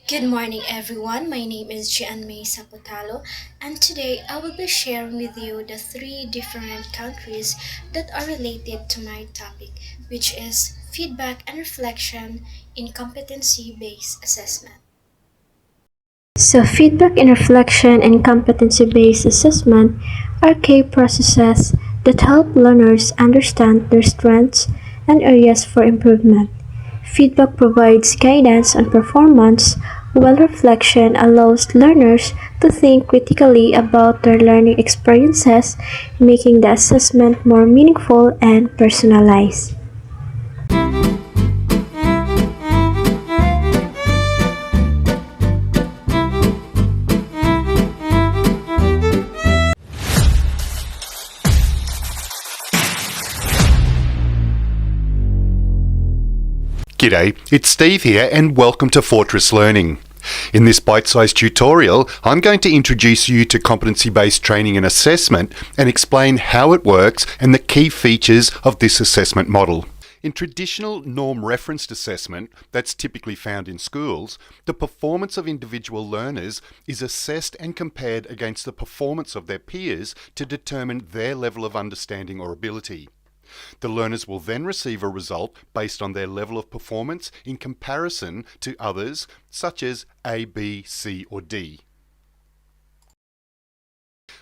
Good morning, everyone. My name is Gianmay Sapotalo, and today I will be sharing with you the three different countries that are related to my topic, which is feedback and reflection in competency based assessment. So, feedback and reflection and competency based assessment are key processes that help learners understand their strengths and areas for improvement. Feedback provides guidance on performance, while reflection allows learners to think critically about their learning experiences, making the assessment more meaningful and personalized. G'day, it's Steve here and welcome to Fortress Learning. In this bite-sized tutorial, I'm going to introduce you to competency-based training and assessment and explain how it works and the key features of this assessment model. In traditional norm-referenced assessment that's typically found in schools, the performance of individual learners is assessed and compared against the performance of their peers to determine their level of understanding or ability. The learners will then receive a result based on their level of performance in comparison to others, such as A, B, C, or D.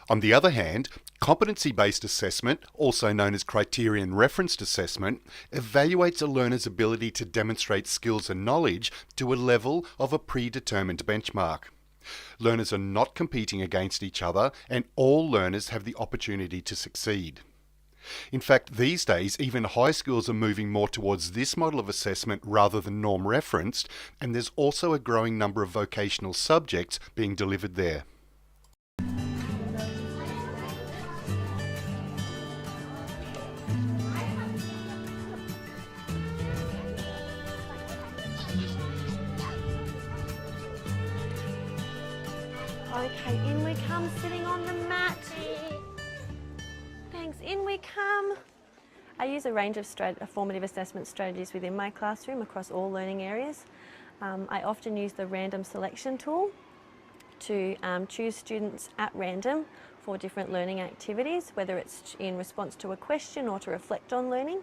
On the other hand, competency-based assessment, also known as criterion-referenced assessment, evaluates a learner's ability to demonstrate skills and knowledge to a level of a predetermined benchmark. Learners are not competing against each other, and all learners have the opportunity to succeed. In fact, these days, even high schools are moving more towards this model of assessment rather than norm-referenced, and there's also a growing number of vocational subjects being delivered there. Okay, in we come, sitting on the mat. Thanks, in we come. I use a range of formative assessment strategies within my classroom across all learning areas. I often use the random selection tool to choose students at random for different learning activities, whether it's in response to a question or to reflect on learning.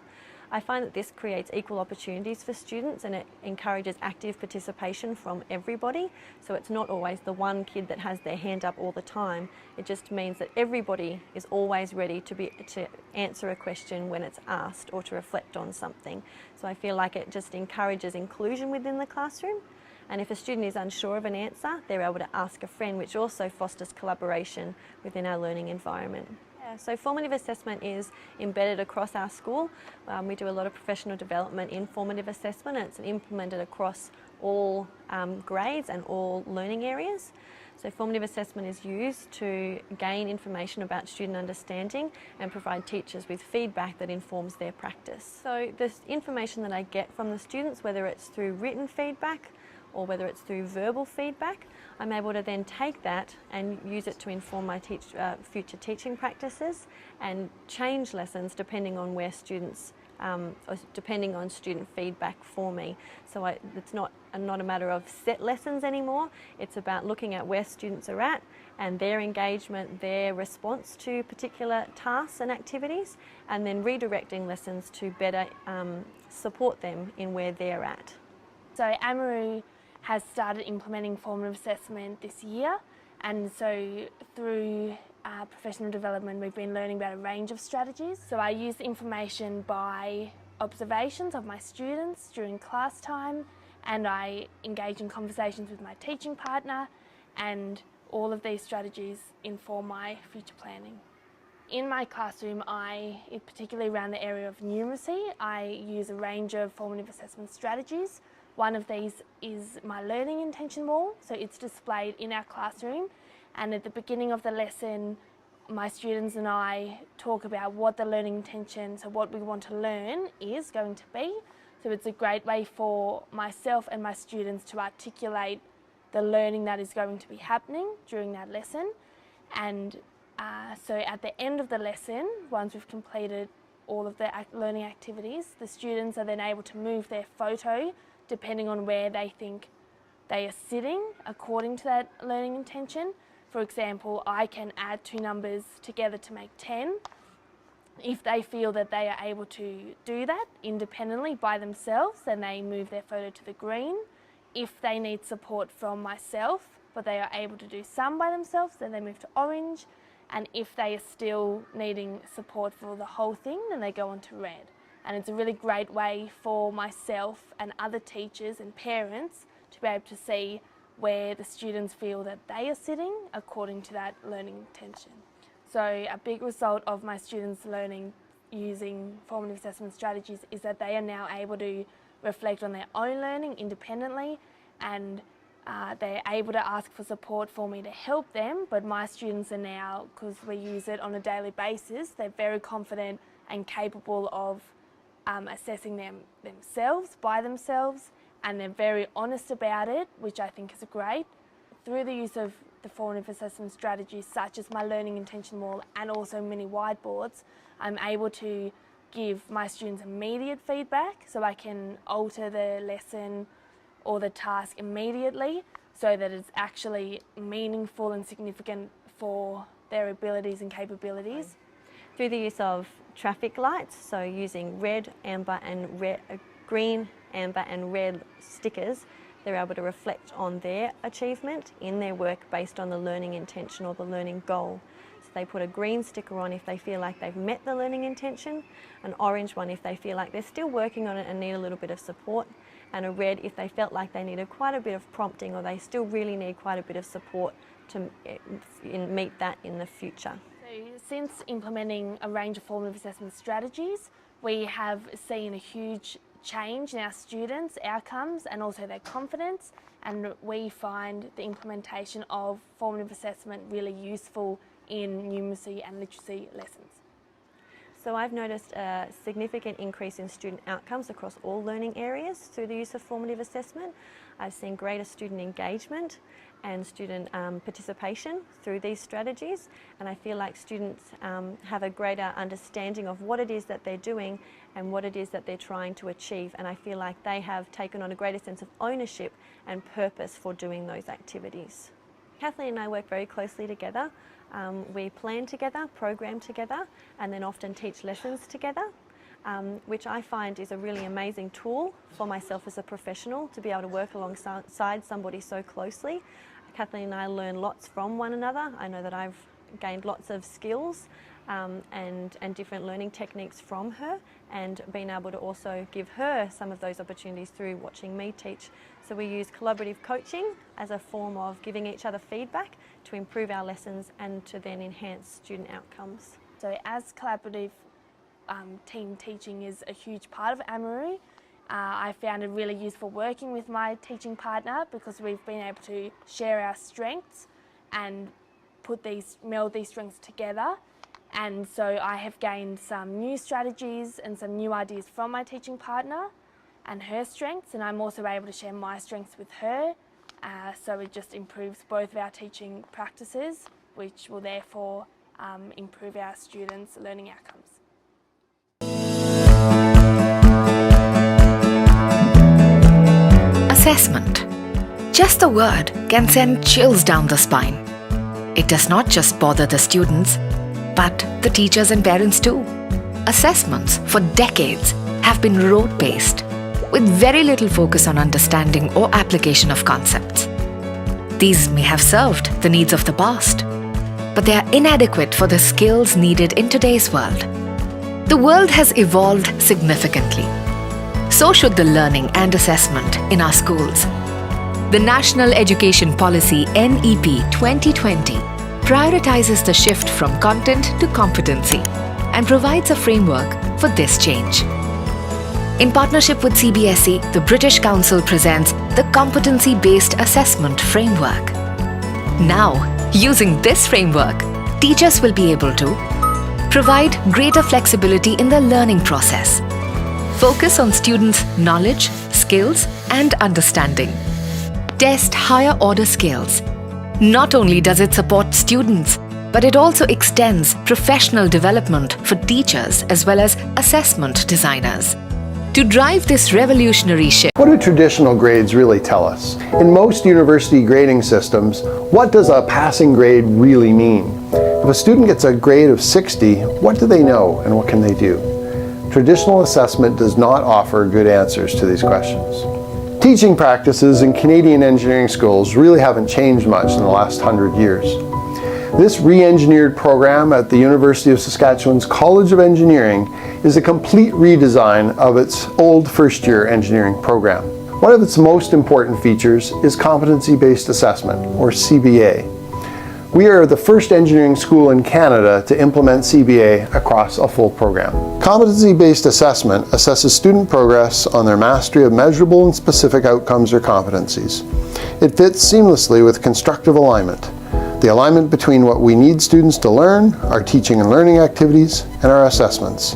I find that this creates equal opportunities for students and it encourages active participation from everybody. So it's not always the one kid that has their hand up all the time. It just means that everybody is always ready to answer a question when it's asked or to reflect on something. So I feel like it just encourages inclusion within the classroom. And if a student is unsure of an answer, they're able to ask a friend, which also fosters collaboration within our learning environment. So formative assessment is embedded across our school. We do a lot of professional development in formative assessment and it's implemented across all grades and all learning areas. So formative assessment is used to gain information about student understanding and provide teachers with feedback that informs their practice. So the information that I get from the students, whether it's through written feedback or whether it's through verbal feedback, I'm able to then take that and use it to inform my future teaching practices and change lessons depending on where students, or depending on student feedback for me. So it's not a matter of set lessons anymore, it's about looking at where students are at and their engagement, their response to particular tasks and activities, and then redirecting lessons to better support them in where they're at. So Amaru has started implementing formative assessment this year, and so through professional development we've been learning about a range of strategies. So I use information by observations of my students during class time, and I engage in conversations with my teaching partner, and all of these strategies inform my future planning. In my classroom, particularly around the area of numeracy, I use a range of formative assessment strategies. One of these is my learning intention wall, so it's displayed in our classroom, and at the beginning of the lesson my students and I talk about what the learning intention, so what we want to learn, is going to be. So it's a great way for myself and my students to articulate the learning that is going to be happening during that lesson. And so at the end of the lesson, once we've completed all of the learning activities, the students are then able to move their photo depending on where they think they are sitting according to that learning intention. For example, I can add two numbers together to make 10. If they feel that they are able to do that independently by themselves, then they move their photo to the green. If they need support from myself, but they are able to do some by themselves, then they move to orange. And if they are still needing support for the whole thing, then they go on to red. And it's a really great way for myself and other teachers and parents to be able to see where the students feel that they are sitting according to that learning intention. So a big result of my students learning using formative assessment strategies is that they are now able to reflect on their own learning independently, and they're able to ask for support for me to help them. But my students are now, because we use it on a daily basis, they're very confident and capable of assessing them themselves by themselves, and they're very honest about it, which I think is great. Through the use of the formative assessment strategies such as my learning intention wall and also mini whiteboards, I'm able to give my students immediate feedback, so I can alter the lesson or the task immediately so that it's actually meaningful and significant for their abilities and capabilities. Through the use of traffic lights, so using red, amber and green, amber and red stickers, they're able to reflect on their achievement in their work based on the learning intention or the learning goal. So they put a green sticker on if they feel like they've met the learning intention, an orange one if they feel like they're still working on it and need a little bit of support, and a red if they felt like they needed quite a bit of prompting or they still really need quite a bit of support to meet that in the future. So since implementing a range of formative assessment strategies, we have seen a huge change in our students' outcomes and also their confidence, and we find the implementation of formative assessment really useful in numeracy and literacy lessons. So I've noticed a significant increase in student outcomes across all learning areas through the use of formative assessment. I've seen greater student engagement and student participation through these strategies, and I feel like students have a greater understanding of what it is that they're doing and what it is that they're trying to achieve, and I feel like they have taken on a greater sense of ownership and purpose for doing those activities. Kathleen and I work very closely together. We plan together, program together, and then often teach lessons together, which I find is a really amazing tool for myself as a professional to be able to work alongside somebody so closely. Kathleen and I learn lots from one another. I know that I've gained lots of skills and different learning techniques from her, and been able to also give her some of those opportunities through watching me teach. So we use collaborative coaching as a form of giving each other feedback to improve our lessons and to then enhance student outcomes. So as collaborative team teaching is a huge part of Amaru, I found it really useful working with my teaching partner because we've been able to share our strengths and meld these strengths together. And so I have gained some new strategies and some new ideas from my teaching partner and her strengths, and I'm also able to share my strengths with her. So it just improves both of our teaching practices, which will therefore improve our students' learning outcomes. Assessment. Just the word can send chills down the spine. It does not just bother the students, but the teachers and parents too. Assessments for decades have been rote-based, with very little focus on understanding or application of concepts. These may have served the needs of the past, but they are inadequate for the skills needed in today's world. The world has evolved significantly. So should the learning and assessment in our schools. The National Education Policy NEP 2020 prioritizes the shift from content to competency and provides a framework for this change. In partnership with CBSE, the British Council presents the Competency-Based Assessment Framework. Now, using this framework, teachers will be able to provide greater flexibility in the learning process, focus on students' knowledge, skills, and understanding, test higher order skills. Not only does it support students, but it also extends professional development for teachers as well as assessment designers. to drive this revolutionary shift. What do traditional grades really tell us? In most university grading systems, what does a passing grade really mean? If a student gets a grade of 60, what do they know and what can they do? Traditional assessment does not offer good answers to these questions. Teaching practices in Canadian engineering schools really haven't changed much in the last 100 years. This re-engineered program at the University of Saskatchewan's College of Engineering is a complete redesign of its old first-year engineering program. One of its most important features is competency-based assessment, or CBA. We are the first engineering school in Canada to implement CBA across a full program. Competency-based assessment assesses student progress on their mastery of measurable and specific outcomes or competencies. It fits seamlessly with constructive alignment, the alignment between what we need students to learn, our teaching and learning activities, and our assessments.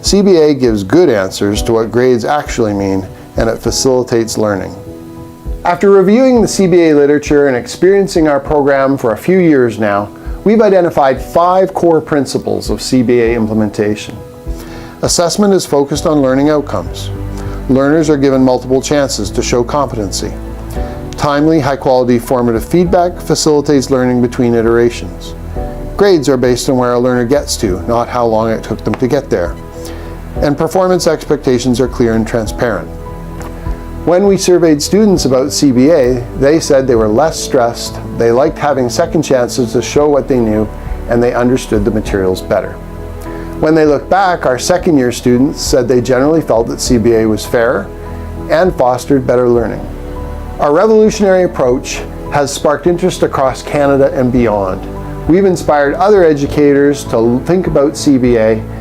CBA gives good answers to what grades actually mean, and it facilitates learning. After reviewing the CBA literature and experiencing our program for a few years now, we've identified 5 core principles of CBA implementation. Assessment is focused on learning outcomes. Learners are given multiple chances to show competency. Timely, high-quality formative feedback facilitates learning between iterations. Grades are based on where a learner gets to, not how long it took them to get there. And performance expectations are clear and transparent. When we surveyed students about CBA, they said they were less stressed, they liked having second chances to show what they knew, and they understood the materials better. When they look back, our second-year students said they generally felt that CBA was fair and fostered better learning. Our revolutionary approach has sparked interest across Canada and beyond. We've inspired other educators to think about CBA.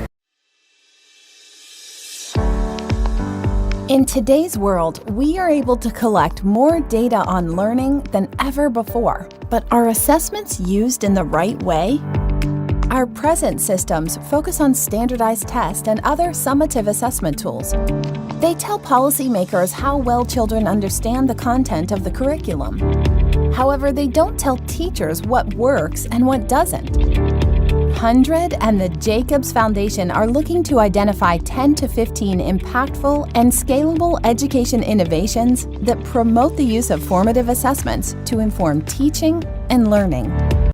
In today's world, we are able to collect more data on learning than ever before. But are assessments used in the right way? Our present systems focus on standardized tests and other summative assessment tools. They tell policymakers how well children understand the content of the curriculum. However, they don't tell teachers what works and what doesn't. 100 and the Jacobs Foundation are looking to identify 10 to 15 impactful and scalable education innovations that promote the use of formative assessments to inform teaching and learning.